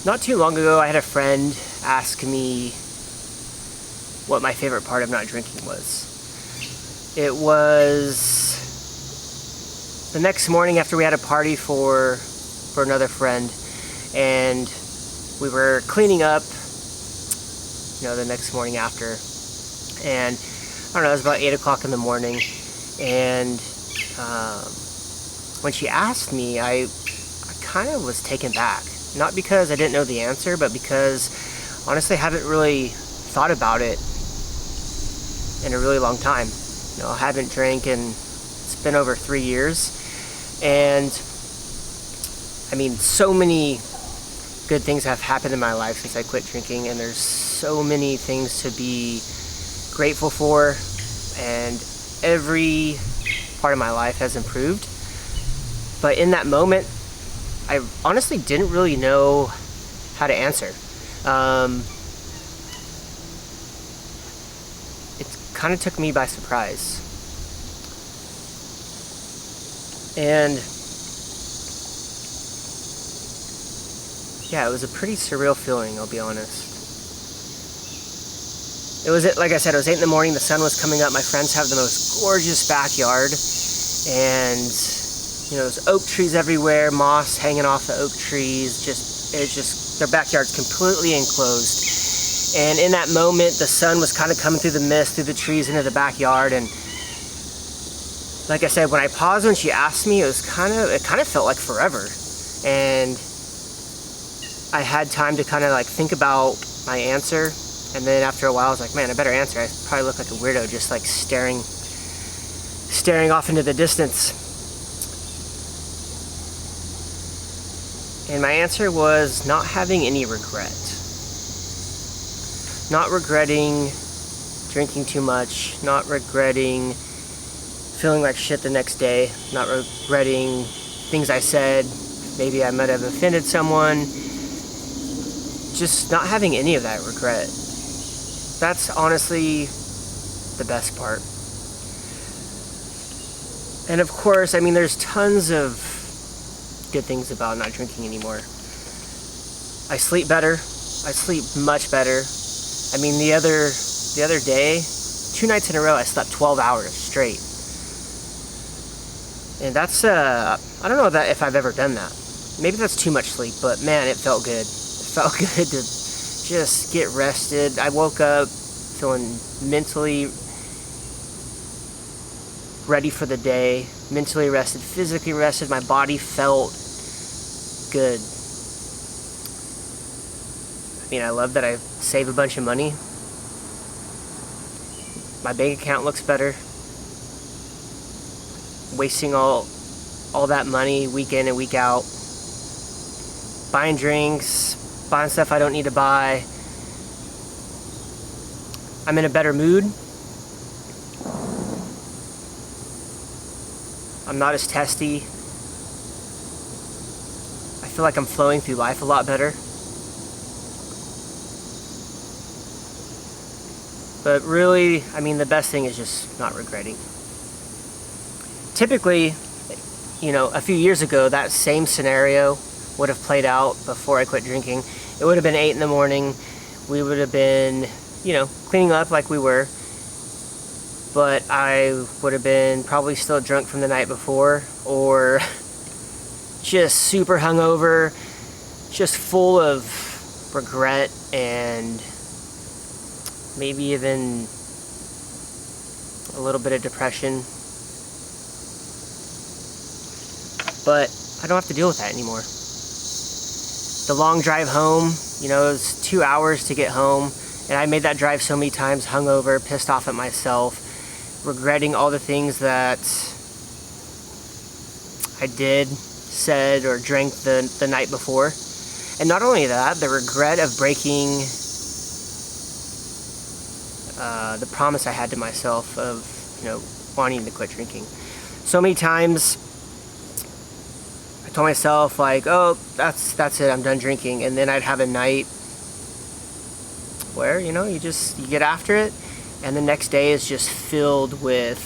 Not too long ago, I had a friend ask me what my favorite part of not drinking was. It was the next morning after we had a party for another friend, and we were cleaning up, the next morning after, and I don't know, it was about 8 o'clock in the morning, and when she asked me, I kind of was taken back. Not because I didn't know the answer, but because honestly I haven't really thought about it in a really long time. I haven't drank in, it's been over 3 years, and I mean, so many good things have happened in my life since I quit drinking, and there's so many things to be grateful for, and every part of my life has improved. But in that moment, I honestly didn't really know how to answer. It kind of took me by surprise. And yeah, it was a pretty surreal feeling, I'll be honest. It was, like I said, it was 8 in the morning, the sun was coming up, my friends have the most gorgeous backyard, and there's oak trees everywhere, moss hanging off the oak trees, their backyard's completely enclosed. And in that moment, the sun was kind of coming through the mist, through the trees into the backyard, and like I said, when I paused when she asked me, it kind of felt like forever. And I had time to kind of like think about my answer, and then after a while I was like, man, I better answer. I probably look like a weirdo just like staring off into the distance. And my answer was not having any regret. Not regretting drinking too much, not regretting feeling like shit the next day, not regretting things I said, maybe I might have offended someone, just not having any of that regret. That's honestly the best part. And of course, I mean, there's tons of good things about not drinking anymore. I sleep better. I sleep much better. I mean, the other day, 2 nights in a row, I slept 12 hours straight. And that's, I don't know if I've ever done that. Maybe that's too much sleep, but man, it felt good. It felt good to just get rested. I woke up feeling mentally ready for the day, mentally rested, physically rested. My body felt good. I mean, I love that I save a bunch of money. My bank account looks better. Wasting all that money week in and week out. Buying drinks, buying stuff I don't need to buy. I'm in a better mood. I'm not as testy. I feel like I'm flowing through life a lot better. But really, I mean, the best thing is just not regretting. Typically, a few years ago, that same scenario would have played out before I quit drinking. It would have been 8 in the morning. We would have been, cleaning up like we were. But I would have been probably still drunk from the night before, or just super hungover, just full of regret and maybe even a little bit of depression. But I don't have to deal with that anymore. The long drive home, it was 2 hours to get home, and I made that drive so many times, hungover, pissed off at myself, regretting all the things that I did, said, or drank the night before. And not only that, the regret of breaking the promise I had to myself of, wanting to quit drinking. So many times I told myself, like, oh, that's it, I'm done drinking. And then I'd have a night where, you get after it, and the next day is just filled with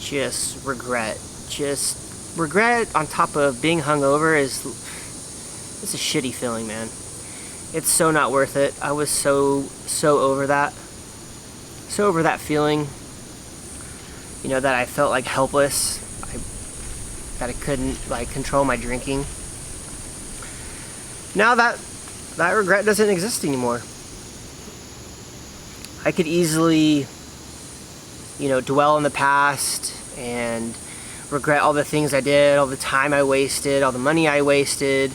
just regret. Just regret on top of being hungover is it's a shitty feeling, man. It's so not worth it. I was so over that. So over that feeling, you know, that I felt like helpless. That I couldn't like control my drinking. Now that regret doesn't exist anymore. I could easily, you know, dwell in the past and regret all the things I did, all the time I wasted, all the money I wasted,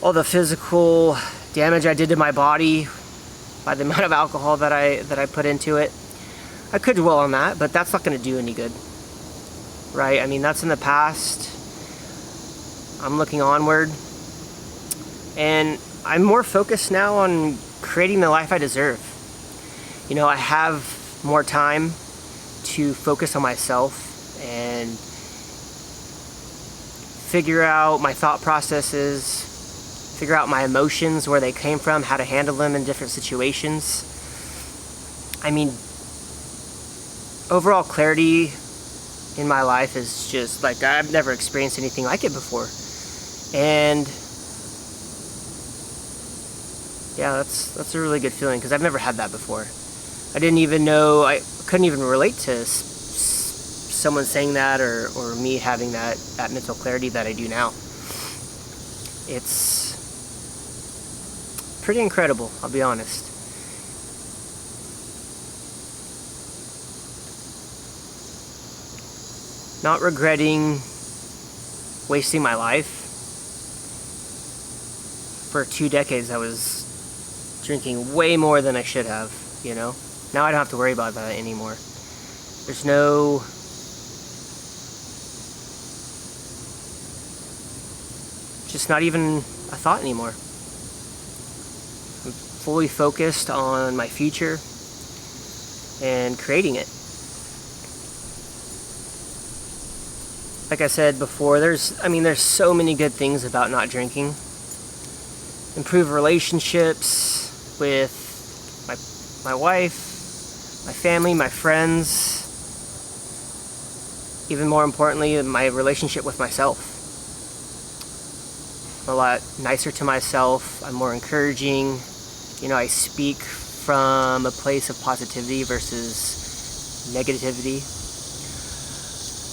all the physical damage I did to my body by the amount of alcohol that I put into it. I could dwell on that, but that's not going to do any good, right? I mean, that's in the past. I'm looking onward, and I'm more focused now on creating the life I deserve. You know, I have more time to focus on myself and figure out my thought processes, figure out my emotions, where they came from, how to handle them in different situations. I mean, overall clarity in my life is just like, I've never experienced anything like it before. And yeah, that's a really good feeling, because I've never had that before. I didn't even know, I couldn't even relate to someone saying that or me having that mental clarity that I do now. It's pretty incredible, I'll be honest. Not regretting wasting my life. For 2 decades I was drinking way more than I should have, you know? Now I don't have to worry about that anymore. There's no... just not even a thought anymore. I'm fully focused on my future and creating it. Like I said before, there's so many good things about not drinking. Improve relationships with my wife, my family, my friends. Even more importantly, my relationship with myself. I'm a lot nicer to myself. I'm more encouraging. You know, I speak from a place of positivity versus negativity.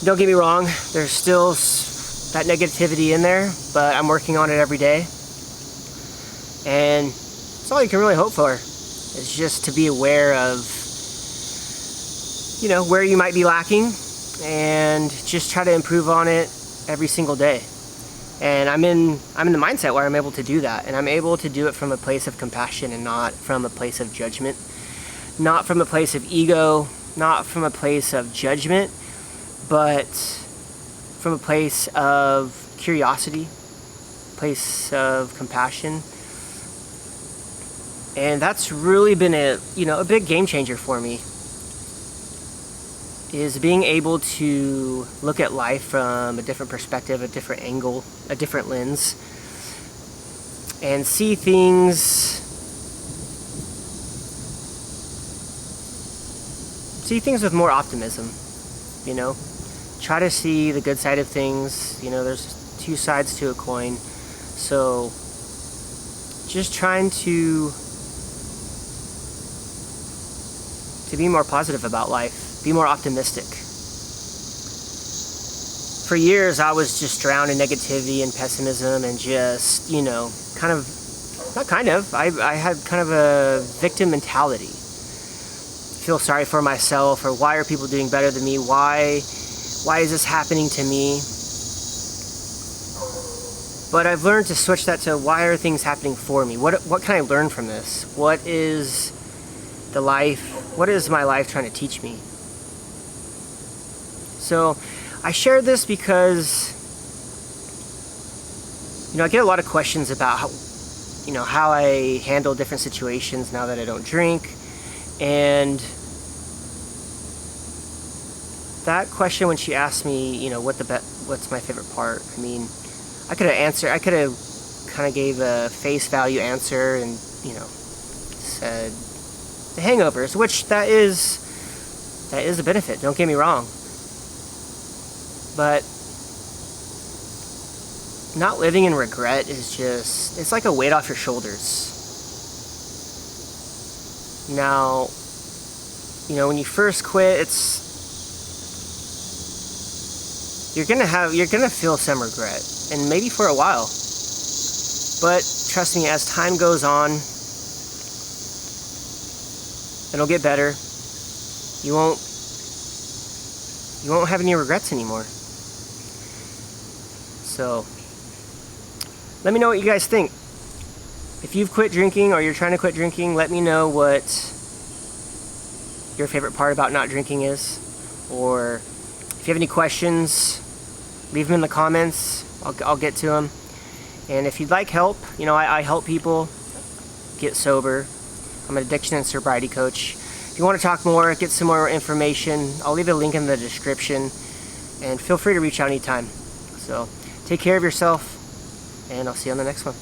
Don't get me wrong, there's still that negativity in there, but I'm working on it every day. And it's all you can really hope for. It's just to be aware of, you know, where you might be lacking, and just try to improve on it every single day. And I'm in the mindset where I'm able to do that, and I'm able to do it from a place of compassion and not from a place of judgment, not from a place of ego, not from a place of judgment, but from a place of curiosity, place of compassion. And that's really been a big game changer for me, is being able to look at life from a different perspective, a different angle, a different lens, and see things with more optimism, you know? Try to see the good side of things. You know, there's 2 sides to a coin. So just trying to be more positive about life, be more optimistic. For years I was just drowned in negativity and pessimism, and just, you know, I had kind of a victim mentality. Feel sorry for myself, or why are people doing better than me? Why is this happening to me? But I've learned to switch that to, why are things happening for me? What can I learn from this? What is my life trying to teach me? So I share this because, you know, I get a lot of questions about how I handle different situations now that I don't drink. And that question, when she asked me, you know, what's my favorite part, I mean, I could have kind of gave a face value answer and, you know, said the hangovers, which that is a benefit, don't get me wrong. But not living in regret is just, it's like a weight off your shoulders. Now, you know, when you first quit, you're gonna feel some regret, and maybe for a while. But trust me, as time goes on, it'll get better. You won't have any regrets anymore. So, let me know what you guys think. If you've quit drinking or you're trying to quit drinking, let me know what your favorite part about not drinking is. Or if you have any questions, leave them in the comments. I'll get to them. And if you'd like help, you know, I help people get sober. I'm an addiction and sobriety coach. If you want to talk more, get some more information, I'll leave a link in the description. And feel free to reach out anytime. So, take care of yourself, and I'll see you on the next one.